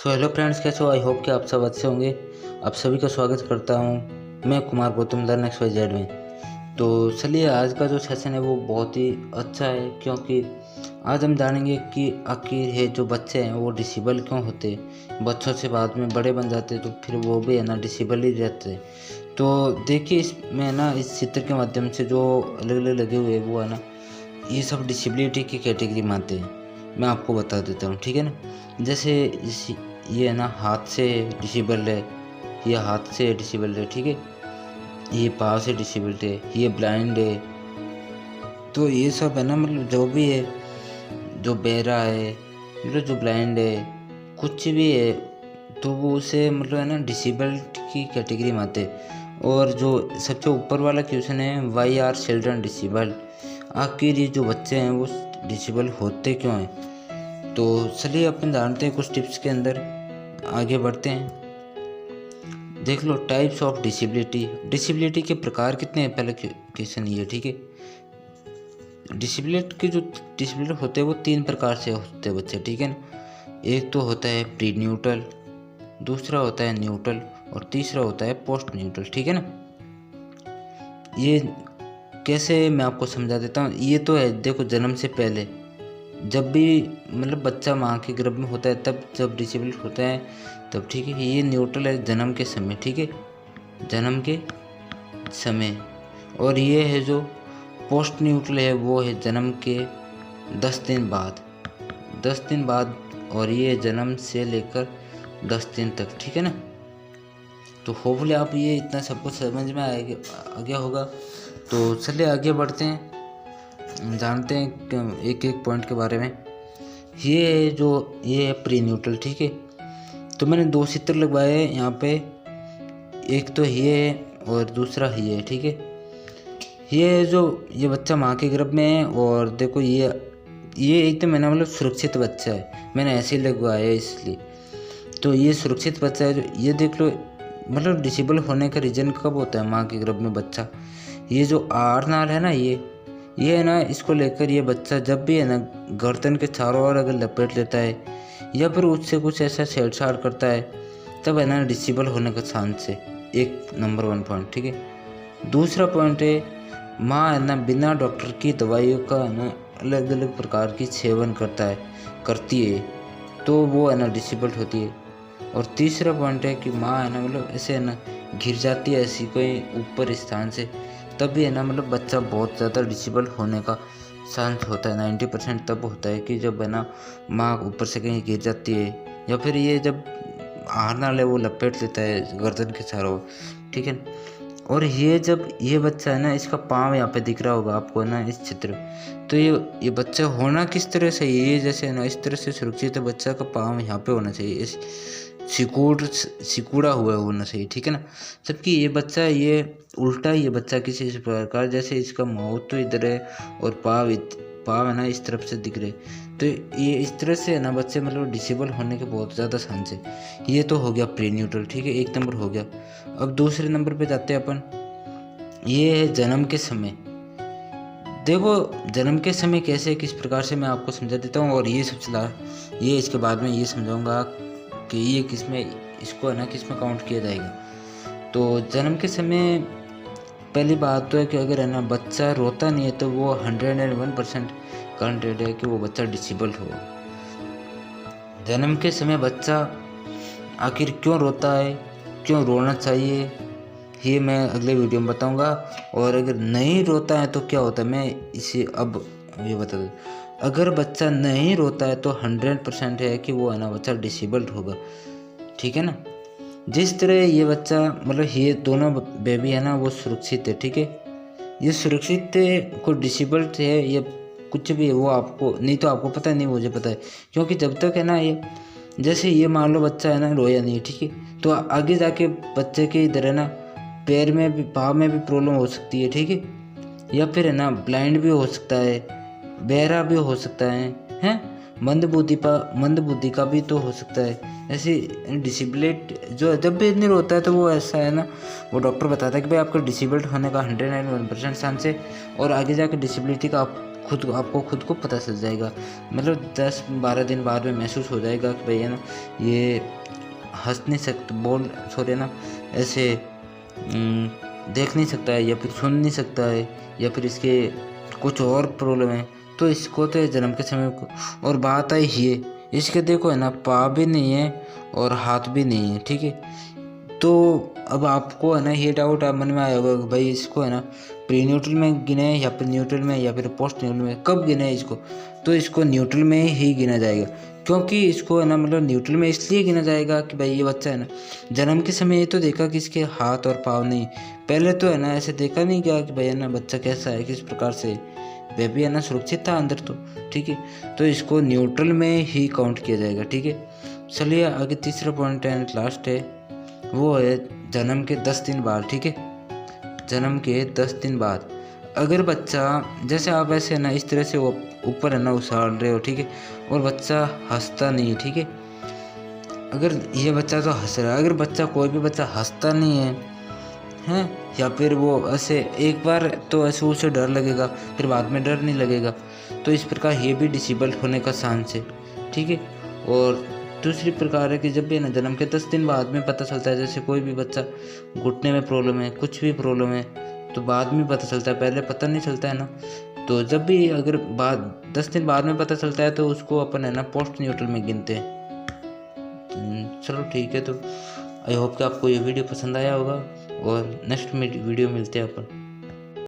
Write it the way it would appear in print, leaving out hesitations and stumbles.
So hello friends, कैसे हो? I hope कि आप सब अच्छे होंगे। आप सभी का स्वागत करता हूँ मैं कुमार गौतम लर्न XYZ में। तो चलिए, आज का जो सेशन है वो बहुत ही अच्छा है, क्योंकि आज हम जानेंगे कि आखिर है जो बच्चे हैं वो डिसेबल क्यों होते हैं। बच्चों से बाद में बड़े बन जाते हैं तो फिर वो भी है ना डिसेबल ही रहते हैं। तो देखिए, इसमें ना इस चित्र के माध्यम से जो अलग अलग लगे हुए हैं वो है ना, ये सब डिसेबिलिटी की कैटेगरी में आते हैं। मैं आपको बता देता हूँ, ठीक है ना। जैसे ये है ना, हाथ से डिसेबल्ड है, ये हाथ से डिसेबल्ड है, ठीक है। ये पाँव से डिसेबल्ड है, ये ब्लाइंड है। तो ये सब है ना, मतलब जो भी है, जो बहरा है, मतलब जो ब्लाइंड है, कुछ भी है, तो वो उसे मतलब है ना डिसेबल्ड की कैटेगरी में आते हैं। और जो सबसे ऊपर वाला क्वेश्चन है, वाई आर चिल्ड्रन डिसेबल्ड, आखिर ये जो बच्चे हैं वो डिसेबल होते क्यों हैं। तो चलिए अपन जानते हैं कुछ टिप्स के अंदर, आगे बढ़ते हैं। देख लो, टाइप्स ऑफ डिसेबिलिटी। डिसेबिलिटी के प्रकार कितने हैं, पहले क्वेश्चन ये, ठीक है। डिसेबिलिटी के जो डिसेबिलिटी होते हैं वो 3 प्रकार से होते हैं बच्चे, ठीक है ना। एक तो होता है प्री न्यूट्रल, दूसरा होता है न्यूट्रल, और तीसरा होता है पोस्ट न्यूट्रल, ठीक है ना। ये कैसे, मैं आपको समझा देता हूँ। ये तो है, देखो, जन्म से पहले जब भी मतलब बच्चा माँ के गर्भ में होता है तब जब डिसेबल होता है तब, ठीक है। ये न्यूट्रल है जन्म के समय, ठीक है, जन्म के समय। और ये है जो पोस्ट न्यूट्रल है वो है जन्म के 10 दिन बाद, 10 दिन बाद। और ये जन्म से लेकर 10 दिन तक, ठीक है ना। तो होपफुली आप ये इतना सब कुछ समझ में आ गया होगा। तो चलिए आगे बढ़ते हैं, जानते हैं एक एक पॉइंट के बारे में। ये है प्री न्यूट्रल, ठीक है। तो मैंने 2 चित्र लगवाए हैं यहाँ पे, एक तो ये है और दूसरा ये है, ठीक है। ये बच्चा माँ के गर्भ में है, और देखो ये एकदम मैंने मतलब सुरक्षित बच्चा है, मैंने ऐसे ही लगवाया है इसलिए। तो ये सुरक्षित बच्चा है, जो ये देख लो, मतलब डिसेबल होने का रीज़न कब होता है, माँ के गर्भ में बच्चा। ये जो आर नाल है ना, ये है ना, इसको लेकर ये बच्चा जब भी है ना गर्दन के चारों ओर अगर लपेट लेता है या फिर उससे कुछ ऐसा छेड़छाड़ करता है, तब है ना डिसेबल होने का चांस है। एक नंबर 1 पॉइंट, ठीक है। दूसरा पॉइंट है, माँ है ना बिना डॉक्टर की दवाइयों का है ना अलग अलग प्रकार की सेवन करती है, तो वो है ना डिसेबल्ड होती है। और तीसरा पॉइंट है कि माँ है ना मतलब ऐसे है ना गिर जाती है ऐसी कोई ऊपर स्थान से, तब भी है ना मतलब बच्चा बहुत ज़्यादा डिसेबल होने का चांस होता है। 90% तब होता है कि जब है ना माँ ऊपर से कहीं गिर जाती है, या फिर ये जब आहार नाल है वो लपेट लेता है गर्दन के चारों ओर, ठीक है। और ये जब ये बच्चा है ना, इसका पाँव यहाँ पे दिख रहा होगा आपको ना इस चित्र। तो ये बच्चा होना किस तरह से, ये जैसे है ना इस तरह से सुरक्षित है, बच्चा का पाँव यहाँ पे होना चाहिए, इस सिकुड़ा हुआ होना चाहिए, ठीक है ना। जबकि ये बच्चा ये उल्टा, ये बच्चा किसी इस प्रकार, जैसे इसका माउथ तो इधर है और पाँव है ना इस तरफ से दिख रहे। तो ये इस तरह से है ना बच्चे मतलब डिसेबल होने के बहुत ज़्यादा चांस है। ये तो हो गया प्री न्यूट्रल, ठीक है, 1 नंबर हो गया। अब दूसरे नंबर पे जाते हैं अपन। ये है जन्म के समय। देखो, जन्म के समय कैसे, किस प्रकार से, मैं आपको समझा देता हूँ। और ये इसके बाद में ये समझाऊंगा कि ये इसको है ना किस में काउंट किया जाएगा। तो जन्म के समय पहली बात तो है कि अगर है ना बच्चा रोता नहीं है तो वो 101% काउंटेड है कि वो बच्चा डिसेबल हो। जन्म के समय बच्चा आखिर क्यों रोता है, क्यों रोना चाहिए, ये मैं अगले वीडियो में बताऊंगा। और अगर नहीं रोता है तो क्या होता है, मैं इसे अब ये बता दूँ। अगर बच्चा नहीं रोता है तो 100% है कि वो है ना बच्चा डिसेबल्ड होगा, ठीक है ना। जिस तरह ये बच्चा मतलब ये दोनों बेबी है ना वो सुरक्षित है, ठीक है। ये सुरक्षित है, कोई डिसेबल्ड है, ये कुछ भी है वो आपको नहीं, तो आपको पता नहीं, मुझे पता है। क्योंकि जब तक है ना ये, जैसे ये मान लो बच्चा है ना रोया नहीं, ठीक है, तो आगे जाके बच्चे के इधर है ना पैर में भी, पाँव में भी प्रॉब्लम हो सकती है, ठीक है। या फिर है ना ब्लाइंड भी हो सकता है, बहरा भी हो सकता है मंदबुद्धि का भी तो हो सकता है। ऐसे डिसेबल्ड जो जब भी इतनी होता है तो वो ऐसा है ना, वो डॉक्टर बताता है कि भाई आपका डिसेबल्ड होने का 101% चांस है, और आगे जाकर डिसेबिलिटी का आपको खुद को पता चल जाएगा, मतलब 10-12 दिन बाद में महसूस हो जाएगा कि भाई है ना ये हंस नहीं सकता, ऐसे देख नहीं सकता है या फिर सुन नहीं सकता है या फिर इसके कुछ और प्रॉब्लम है। तो इसको तो जन्म के समय को, और बात आई ये इसके देखो है ना पाँव भी नहीं है और हाथ भी नहीं है, ठीक है। तो अब आपको है ना ये डाउट आप मन में आया होगा कि भाई इसको है ना प्री न्यूट्रल में गिने या फिर न्यूट्रल में या फिर पोस्ट न्यूट्रल में, कब गिने इसको? तो इसको न्यूट्रल में ही गिना जाएगा, क्योंकि इसको है ना मतलब न्यूट्रल में इसलिए गिना जाएगा कि भाई ये बच्चा है ना जन्म के समय ये तो देखा कि इसके हाथ और पाँव नहीं, पहले तो है ना ऐसे देखा नहीं गया कि भाई है ना बच्चा कैसा है, किस प्रकार से बेबी है ना सुरक्षित था अंदर, तो ठीक है। तो इसको न्यूट्रल में ही काउंट किया जाएगा, ठीक है। चलिए आगे तीसरा पॉइंट एंड लास्ट है, वो है जन्म के 10 दिन बाद, ठीक है। जन्म के 10 दिन बाद अगर बच्चा, जैसे आप ऐसे है ना इस तरह से वो ऊपर है ना उछाल रहे हो, ठीक है, और बच्चा हंसता नहीं, ठीक है। अगर ये बच्चा तो हंस रहा है, अगर बच्चा कोई भी बच्चा हंसता नहीं है हैं, या फिर वो ऐसे एक बार तो ऐसे उसे डर लगेगा फिर बाद में डर नहीं लगेगा, तो इस प्रकार ये भी डिसेबल होने का चांस है, ठीक है। और दूसरी प्रकार है कि जब भी ना जन्म के 10 दिन बाद में पता चलता है, जैसे कोई भी बच्चा घुटने में प्रॉब्लम है, कुछ भी प्रॉब्लम है, तो बाद में पता चलता है, पहले पता नहीं चलता है ना। तो जब भी अगर बाद 10 दिन बाद में पता चलता है तो उसको अपन है ना पोस्ट न्यूट्रल में गिनते हैं। चलो ठीक है, तो आई होप कि आपको ये वीडियो पसंद आया होगा और नेक्स्ट वीडियो मिलते हैं अपन।